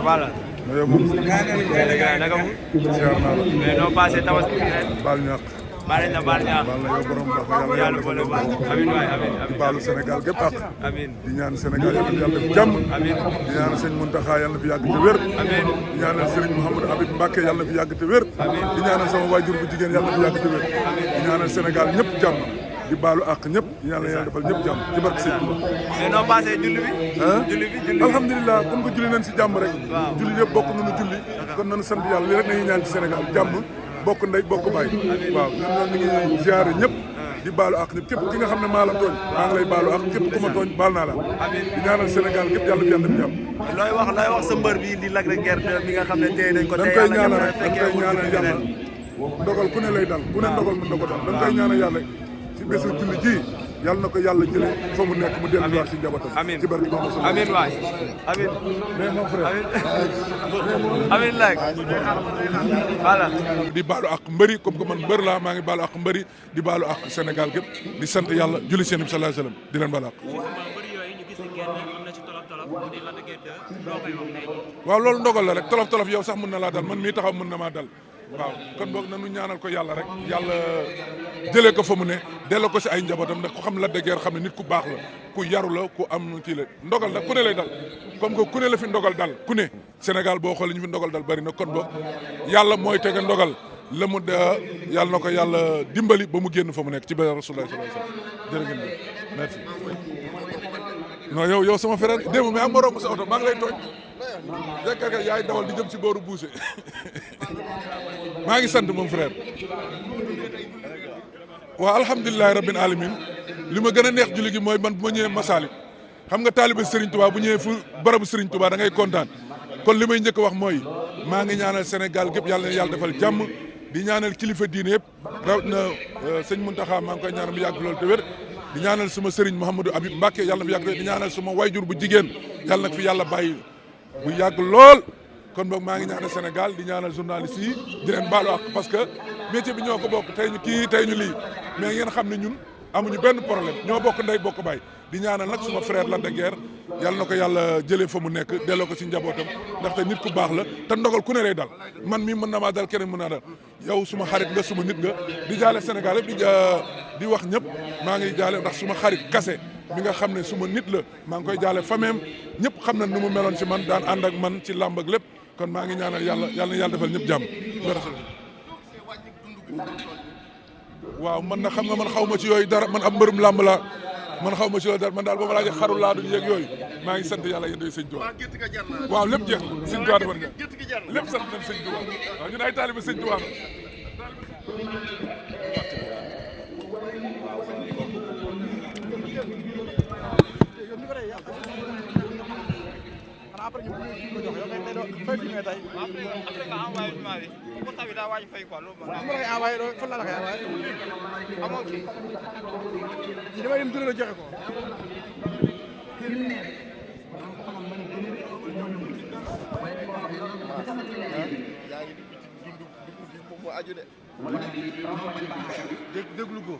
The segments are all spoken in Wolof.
voilà. mais noo passé tabaski bi ren. baal ñàkk. baal nañ la baal ñaax. baal na yow borom baax yàlla boole baal amiin waay amiin di baalu Sénégal gépp ak. amiin di ñaan Sénégal yàlla na yàlla def jàmm. amiin di ñaanal sëñ Mountakha yàlla na fi yàgg te wér. amiin di ñaanal Serigne Mouhamadou Habib Mbacké yàlla na fi yàgg te wér. amiin di ñaanal sama waajur bu jigéen yàlla na fi yàgg te wér. di ñaanal Sénégal ñëpp jàmm. di baalu àq ñëpp di ñaanal yàlla defal ñëpp jàmm ci barke Sëñ Touba. mais noo passé julli bi. julli bi alhamdulilah comme que julli nañ si jàmm rek. waaw julli yëpp bokk nañu julli. kon nañu sant yàlla li rek nañuy ñaan ci Sénégal jàmm bokk ndey bokk baay. waaw ñun ñoo ñu ngi ziare ñëpp. di baalu àq ñëpp képp ki nga xam ne maa la tooñ maa ngi lay baalu àq képp ku ma tooñ baal naa la. di ñaanal Sénégal képp yàlla fi yàlla def jàmm. looy wax sa mbër bi di Lac de Guiers 2 mi nga xam ne tey nañ ko. dañ koy ñaanal rek dañ koy ñaanal yàlla ndogal ku ne lay dal ku ne ndogal mën na ko dal dañ koy ñaanal yàlla si bésu julli ji yàlla na ko yàlla jëlee fa mu nekk mu dellu waat si njabootam. amiin ci barke Mamadou Sow. amiin waay amiin. mais mon frère. amiin Lac. voilà. di baalu ak mbëri comme que man mbër laa maa ngi baalu ak mbëri di baalu ak Sénégal gépp di sant yàlla julli seen bi sallallahu alayhi wasallam di leen baalu ak. waaw loolu ndogal la rek tolof tolof yow sax mën na laa dal man mii taxaw mën na maa dal. waaw kon boog nanu ñaanal ko yàlla rek yàlla jëlee ko fa mu ne delloo ko si ay njabootam ndax ku xam Lac de Guiers xam ne nit ku baax la ku yaru la ku am kii la ndogal nag ku ne lay dal comme que ku ne la fi ndogal dal ku ne Sénégal boo xoolee ñu fi ndogal dal bari na kon boog yàlla mooy tege ndogal la mu yàlla na ko yàlla dimbali ba mu génn fa mu nekk ci biir Rasulullah sallallahu alayhi wasallam jërë ngeen jëf merci. non yow sama frère démb mais am ma romb sa oto maa ngi lay tooñ yaakaar yaay dawal di jëm si booru Boucher maa ngi sant mon frère. waaw alhamdulilah rabbil alamin li ma gën a neex julli gi mooy man bu ma ñëwee Masalik xam nga taalibe Serigne Touba bu ñëwee fu barabu Serigne Touba da ngay kontaan kon li may njëkk a wax mooy maa ngi ñaanal Sénégal gépp yàlla na yàlla defal jàmm di ñaanal kilifa diine yëpp rawat na sëñ Mountakha maa ngi koy ñaanal mu yàgg loolu te wér di ñaanal suma Serigne Mouhamadou Habib Mbacké yàlla na fi yàgg di ñaanal suma wayjur bu jigéen yàlla nag fi yàlla bàyyi bu yàgg lool kon boog maa ngi ñaanal Sénégal di ñaanal journaliste yi di leen baalu ak parce que métier bi ñoo ko bokk tey ñu kii tey ñu lii mais ngeen xam ne ñun amuñu benn problème ñoo bokk ndey bokk baay di ñaanal nag suma frère Lac de Guiers yàlla na ko yàlla jëlee fa mu nekk delloo ko si njabootam ndaxte nit ku baax la te ndogal ku ne lay dal man mii mën na maa dal keneen mën naa dal yow suma xarit nga suma nit nga di jaale Sénégal yëpp di wax ñëpp maa ngi jaale ndax suma xarit kase mi nga xam ne suma nit la maa ngi koy jaale fameem ñëpp xam na nu mu meloon si man daan ànd ak man ci làmb ak lépp kon maa ngi ñaanal yàlla na yàlla defal ñëpp jàmm. waaw man na xam nga man xaw ma ci yooyu dara man ab mbërum làmb laa man xaw ma ci yooyu dara man daal ba ma laajee xaru laa duñ yeeg yooyu maa ngi sant yàlla yéen doy sëñ Tuubaa waaw lépp jeex na sëñ Tuubaa defar nga lépp sant nañ sëñ Tuubaa waaw ñun ay taalibe sëñ Tuubaa après ñu ko jox yow kay fay filmé tey. après nga envoyé image yi bu taw bi daa waaj fay quoi loolu. ma koy envoyé fan la la koy envoyé. amoo kii. yi damay dem dundal joxe ko. déglu ko.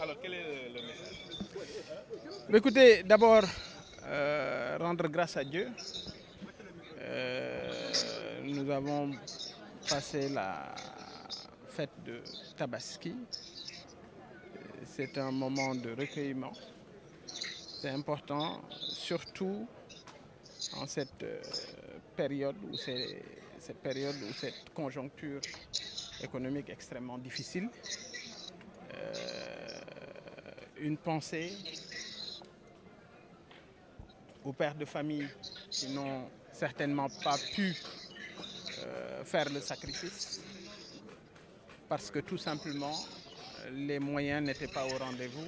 Alors, quel est le message? Écoutez, d'abord, rendre grâce à Dieu. Nous avons passé la fête de Tabaski. C'est un moment de recueillement. C'est important, surtout en cette période où cette conjoncture économique extrêmement difficile. Une pensée aux pères de famille qui n'ont certainement pas pu faire le sacrifice parce que tout simplement les moyens n'étaient pas au rendez-vous.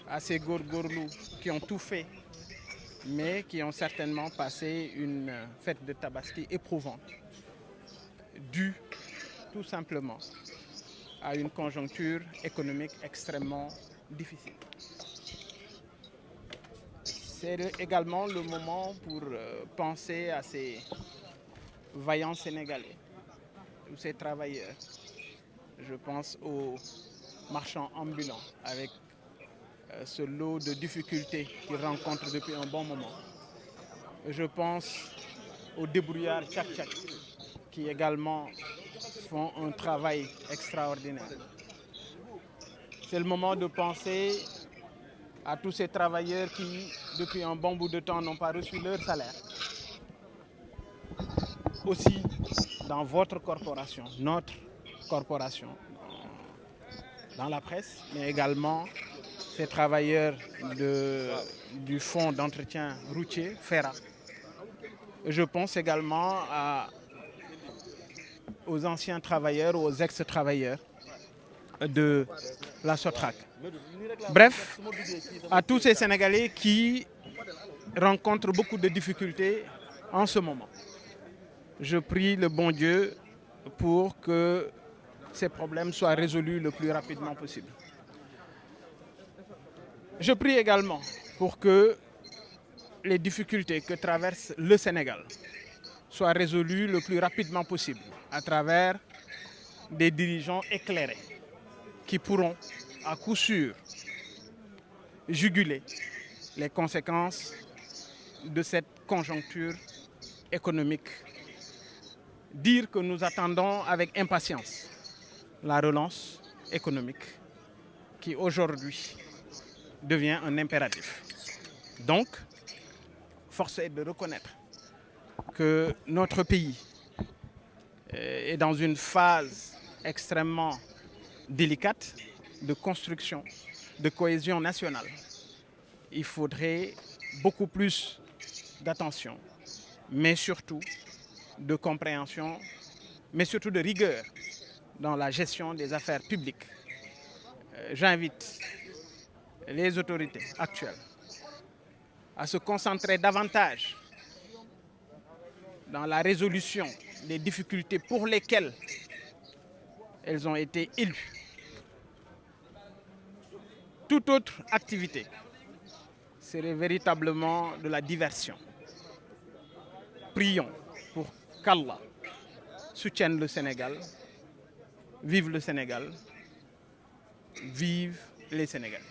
À ces góorgóorlu qui ont tout fait mais qui ont certainement passé une fête de Tabaski éprouvante due tout simplement à une conjoncture économique extrêmement difficile. C'est également le moment pour penser à ces vaillants Sénégalais, tous ces travailleurs. Je pense aux marchands ambulants avec ce lot de difficultés qu'ils rencontrent depuis un bon moment. Je pense aux débrouillards tchak-tchak qui également font un travail extraordinaire. C'est le moment de penser à tous ces travailleurs qui, depuis un bon bout de temps, n'ont pas reçu leur salaire. Aussi, dans votre corporation, notre corporation, dans la presse, mais également ces travailleurs du fonds d'entretien routier, FERA. Je pense également aux anciens travailleurs, aux ex-travailleurs de la Sotrac. Bref, à tous ces Sénégalais qui rencontrent beaucoup de difficultés en ce moment. Je prie le bon Dieu pour que ces problèmes soient résolus le plus rapidement possible. Je prie également pour que les difficultés que traverse le Sénégal soient résolues le plus rapidement possible à travers des dirigeants éclairés qui pourront, à coup sûr, juguler les conséquences de cette conjoncture économique. Dire que nous attendons avec impatience la relance économique qui aujourd'hui devient un impératif. Donc, force est de reconnaître que notre pays est dans une phase extrêmement délicate de construction, de cohésion nationale. Il faudrait beaucoup plus d'attention, mais surtout de compréhension, mais surtout de rigueur dans la gestion des affaires publiques. J'invite les autorités actuelles à se concentrer davantage dans la résolution des difficultés pour lesquelles elles ont été élues. Toute autre activité serait véritablement de la diversion. Prions pour qu'Allah soutienne le Sénégal, vive le Sénégal, vive les Sénégalais.